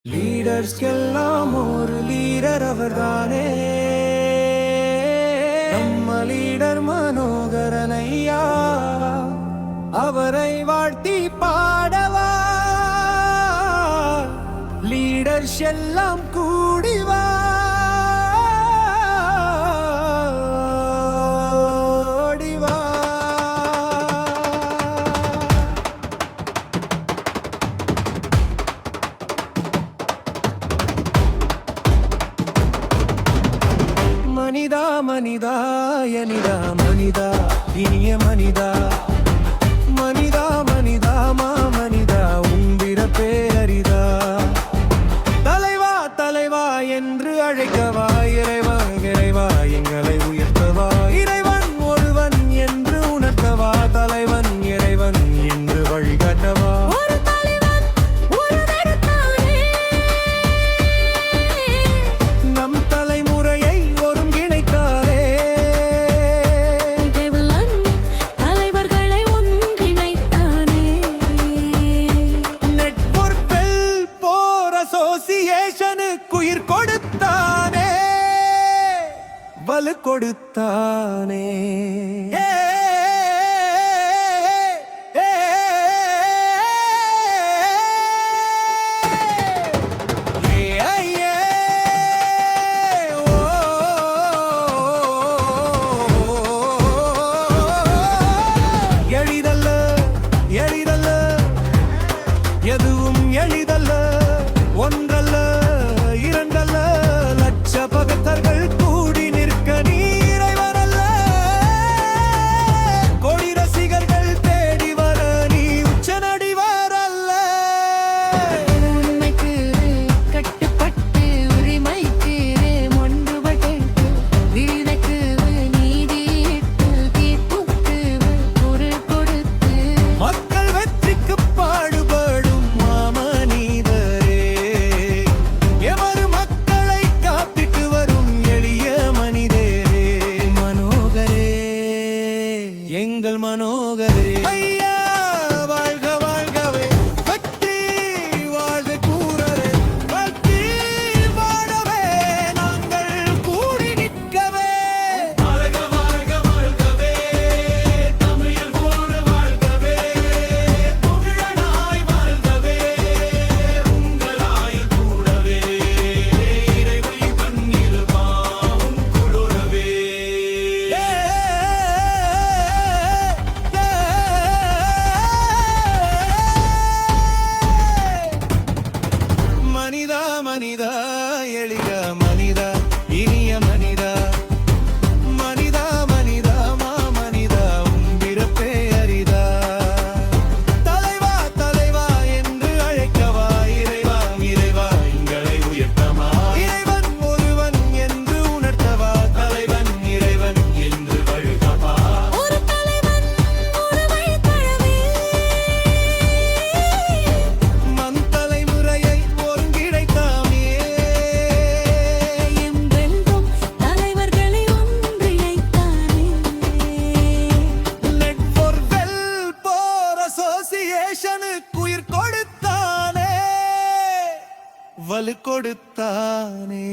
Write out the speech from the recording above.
லீடர்ஸ்கெல்லாம் ஒரு லீடர் அவர்தானே நம்ம லீடர் மனோகரன் ஐயா. அவரை வாழ்த்தி பாடவா லீடர்ஸ் எல்லாம் கூடிவா. மனிதா மனிதா எனிதா மனிதா இனிய மனிதா, மனிதா மனிதா மாமனிதா உம்பிர பேரிதா. தலைவா தலைவா என்று அழைக்கவா இறைவா இறைவா எங்களை உயர்த்தவா. இறைவன் ஒருவன் என்று உணர்த்தவா, தலைவன் இறைவன் என்று வழிகாட்டவா. குயிர் கொடுத்தானே வலு கொடுத்தானே. எளிதல்ல எளிதல்ல எதுவும் எளிதல்ல, ஒன்றல்ல இரண்டல்ல லட்ச பகத்தர்கள் கூடி நிற்க நீரைவரல்ல. கோடி ரசிகர்கள் தேடி வர நீ உச்சநடி வரல்ல. உண்மைக்கு கட்டுப்பட்டு உரிமைக்கு ஒன்றுபட்டு வீரக்கு நீதியிட்டு தீர்ப்புக்கு பொருள் கொடுத்து மக்கள் வெற்றிக்கு பாடுபடும் மாமனிதரே. எவரு மக்களை காப்பிட்டு வரும் எளிய மனிதரே. மனோகரே எங்கள் மனோகரே ஐயா. வாழ்க வாழ்கவே வெற்றி வாழ்க கூறரே. வெற்றி வாழவே நாங்கள் கூடி நிற்கவே. வாழ்க வாழ்க வாழ்கவே தமிழில் போல வாழ்கவே. புகழனாய் வாழ்கவே உங்களாய் கூடவே. இறைவழி பன்னிருவாம் குளிரவே. மனிதா மனிதா எளிய மனிதா இனிய மனிதா, மனிதா மனிதா மாமனிதா உம்பிறப்பே அரிதா. தலைவா தலைவா என்று அழைக்கவா இறைவா இறைவா எங்களை உயர்த்தவா. இறைவன் ஒருவன் என்று உணர்த்தவா, தலைவன் இறைவன் என்று வழுகவா. ஒரு தலைவன் ஒருமை தழவே மண் தலைமுறையை ஒருங்கிணைத்தாமே. எம்பெல்லும் தலைவர்களை ஒன்றிணைத்தானே. லெட் ஃபார் வெல் போர் அசோசியேஷனுக்கு உயிர் கொடுத்தானே வலு கொடுத்தானே.